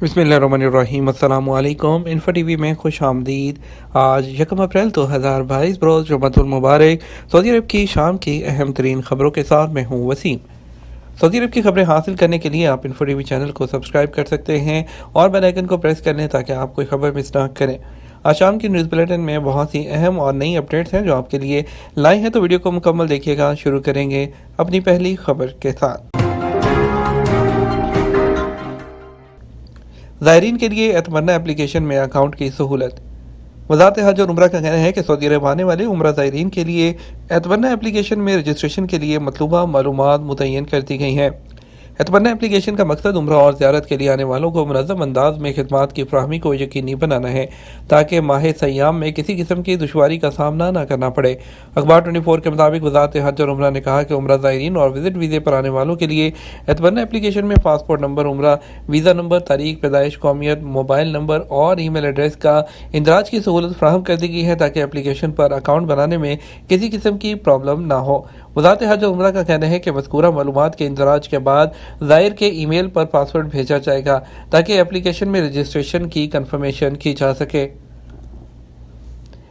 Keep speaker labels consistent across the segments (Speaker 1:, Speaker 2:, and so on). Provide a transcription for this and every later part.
Speaker 1: بسم اللہ الرحمن الرحیم۔ السلام علیکم۔ انفو ٹی وی میں خوش آمدید۔ آج 1 اپریل 2022 بروز جمعۃ المبارک۔ سعودی عرب کی شام کی اہم ترین خبروں کے ساتھ میں ہوں وسیم۔ سعودی عرب کی خبریں حاصل کرنے کے لیے آپ انفو ٹی وی چینل کو سبسکرائب کر سکتے ہیں اور بیل آئیکن کو پریس کر لیں تاکہ آپ کوئی خبر مس نہ کریں۔ آج شام کی نیوز بلیٹن میں بہت سی اہم اور نئی اپڈیٹس ہیں جو آپ کے لیے لائے ہیں، تو ویڈیو کو مکمل دیکھیے گا۔ شروع کریں گے اپنی پہلی خبر کے ساتھ۔ زائرین کے لیے اتمرنا اپلیکیشن میں اکاؤنٹ کی سہولت۔ وزارت حج اور عمرہ کا کہنا ہے کہ سعودی عرب آنے والے عمرہ زائرین کے لیے اتمرنا اپلیکیشن میں رجسٹریشن کے لیے مطلوبہ معلومات متعین کر دی گئی ہیں۔ اتمرنا اپلیکیشن کا مقصد عمرہ اور زیارت کے لیے آنے والوں کو منظم انداز میں خدمات کی فراہمی کو یقینی بنانا ہے تاکہ ماہ سیام میں کسی قسم کی دشواری کا سامنا نہ کرنا پڑے۔ اخبار 24 کے مطابق وزارت حج اور عمرہ نے کہا کہ عمرہ زائرین اور وزٹ ویزے پر آنے والوں کے لیے اتمرنا اپلیکیشن میں پاسپورٹ نمبر، عمرہ ویزا نمبر، تاریخ پیدائش، قومیت، موبائل نمبر اور ای میل ایڈریس کا اندراج کی سہولت فراہم کر دی گئی ہے تاکہ اپلیکیشن پر اکاؤنٹ بنانے میں کسی قسم کی پرابلم نہ ہو۔ وزارت حج اور عمرہ کا کہنا ہے کہ مذکورہ معلومات کے اندراج کے بعد زائر کے ای میل پر پاسورڈ بھیجا جائے گا تاکہ اپلیکیشن میں رجسٹریشن کی کنفرمیشن کی جا سکے۔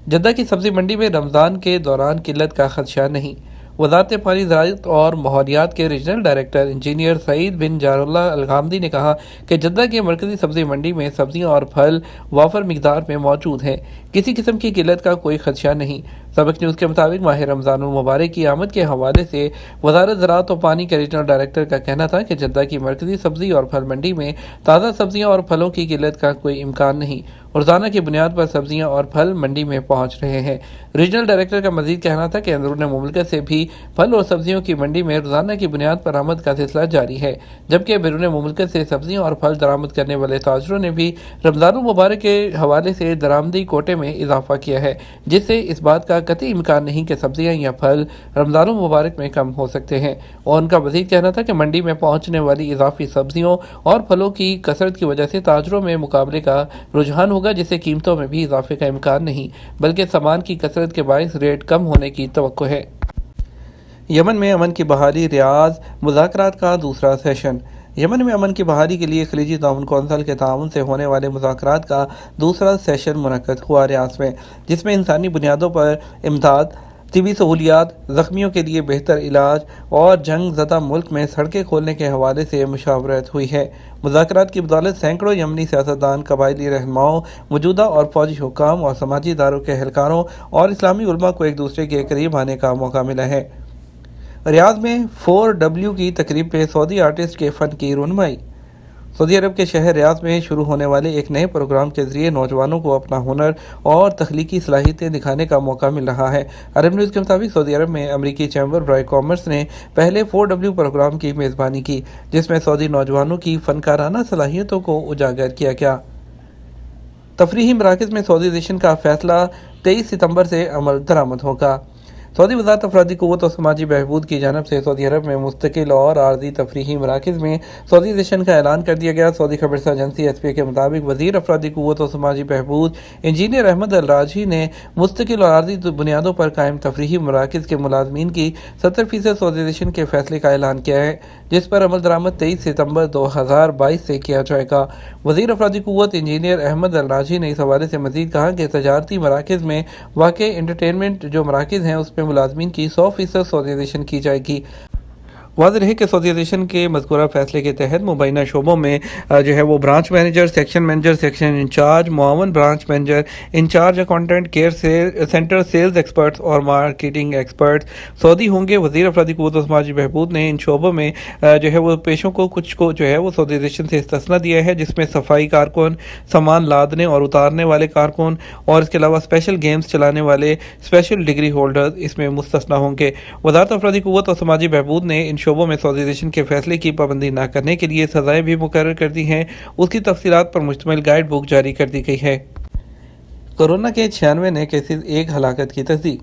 Speaker 1: جدہ کی سبزی منڈی میں رمضان کے دوران قلت کا خدشہ نہیں۔ وزارت پانی، زراعت اور ماحولیات کے ریجنل ڈائریکٹر انجینئر سعید بن جاراللہ الغامدی نے کہا کہ جدہ کی مرکزی سبزی منڈی میں سبزیاں اور پھل وافر مقدار میں موجود ہیں، کسی قسم کی قلت کا کوئی خدشہ نہیں۔ سبق نیوز کے مطابق ماہ رمضان المبارک کی آمد کے حوالے سے وزارت زراعت و پانی کے ریجنل ڈائریکٹر کا کہنا تھا کہ جدہ کی مرکزی سبزی اور پھل منڈی میں تازہ سبزیاں اور پھلوں کی قلت کا کوئی امکان نہیں۔ روزانہ کی بنیاد پر سبزیاں اور پھل منڈی میں پہنچ رہے ہیں۔ ریجنل ڈائریکٹر کا مزید کہنا تھا کہ اندرون مملکت سے بھی پھل اور سبزیوں کی منڈی میں روزانہ کی بنیاد پر آمد کا سلسلہ جاری ہے، جبکہ بیرون مملکت سے سبزیاں اور پھل درآمد کرنے والے تاجروں نے بھی رمضان المبارک کے حوالے سے درآمدی کوٹے میں اضافہ کیا ہے، جس سے اس بات کا قطعی امکان نہیں کہ سبزیاں یا پھل رمضان المبارک میں کم ہو سکتے ہیں۔ اور ان کا مزید کہنا تھا کہ منڈی میں پہنچنے والی اضافی سبزیوں اور پھلوں کی کثرت کی وجہ سے تاجروں میں مقابلے کا رجحان ہوگا، جس سے قیمتوں میں بھی اضافے کا امکان نہیں بلکہ سامان کی کثرت کے باعث ریٹ کم ہونے کی توقع ہے۔ یمن میں امن کی بحالی، ریاض مذاکرات کا دوسرا سیشن۔ یمن میں امن کی بحالی کے لیے خلیجی تعاون کونسل کے تعاون سے ہونے والے مذاکرات کا دوسرا سیشن منعقد ہوا ریاض میں، جس میں انسانی بنیادوں پر امداد، طبی سہولیات، زخمیوں کے لیے بہتر علاج اور جنگ زدہ ملک میں سڑکیں کھولنے کے حوالے سے مشاورت ہوئی ہے۔ مذاکرات کی بدولت سینکڑوں یمنی سیاستدان، قبائلی رہنماؤں، موجودہ اور فوجی حکام اور سماجی اداروں کے اہلکاروں اور اسلامی علماء کو ایک دوسرے کے قریب آنے کا موقع ملا ہے۔ ریاض میں 4W کی تقریب میں سعودی آرٹسٹ کے فن کی رونمائی۔ سعودی عرب کے شہر ریاض میں شروع ہونے والے ایک نئے پروگرام کے ذریعے نوجوانوں کو اپنا ہنر اور تخلیقی صلاحیتیں دکھانے کا موقع مل رہا ہے۔ عرب نیوز کے مطابق سعودی عرب میں امریکی چیمبر برائے کامرس نے پہلے 4W پروگرام کی میزبانی کی، جس میں سعودی نوجوانوں کی فنکارانہ صلاحیتوں کو اجاگر کیا گیا۔ تفریحی مراکز میں سعودیزیشن کا فیصلہ 23 ستمبر سے عمل درآمد ہوگا۔ سعودی وزارت افرادی قوت اور سماجی بہبود کی جانب سے سعودی عرب میں مستقل اور عارضی تفریحی مراکز میں سعودیزیشن کا اعلان کر دیا گیا۔ سعودی خبرسہ ایجنسی SPA کے مطابق وزیر افرادی قوت اور سماجی بہبود انجینئر احمد الراجحی نے مستقل اور عارضی بنیادوں پر قائم تفریحی مراکز کے ملازمین کی 70% سعودیزیشن کے فیصلے کا اعلان کیا ہے، جس پر عمل درآمد 23 ستمبر 2022 سے کیا جائے گا۔ وزیر افرادی قوت انجینئر احمد الراجحی نے اس حوالے سے مزید کہا کہ تجارتی مراکز میں واقع انٹرٹینمنٹ جو مراکز ہیں اس میں ملازمین کی 100% سعودیزیشن کی جائے گی۔ واضح رہے کہ سعودیزیشن کے مذکورہ فیصلے کے تحت مبینہ شعبوں میں وہ برانچ مینیجر، سیکشن انچارج، معاون branch manager, incharge accountant, care centre sales experts اور مارکیٹنگ ایکسپرٹس سعودی ہوں گے۔ وزیر افرادی قوت و سماجی بہبود نے ان شعبوں میں وہ پیشوں کو کچھ کو وہ سعودیزیشن سے استثنا دیا ہے، جس میں صفائی کارکن، سامان لادنے اور اتارنے والے کارکن اور اس کے علاوہ اسپیشل گیمز چلانے والے اسپیشل ڈگری ہولڈرز اس میں مستثنا ہوں گے۔ وزارت افرادی قوت اور سماجی بہبود نے ان شعبوں میں سعودیزیشن کے فیصلے کی پابندی نہ کرنے کے لیے سزائیں بھی مقرر کر دی ہیں۔ اس کی تفصیلات پر مشتمل گائیڈ بک جاری کر دی گئی ہے۔ کورونا کے 96 نئے کیسز، ایک ہلاکت کی تصدیق۔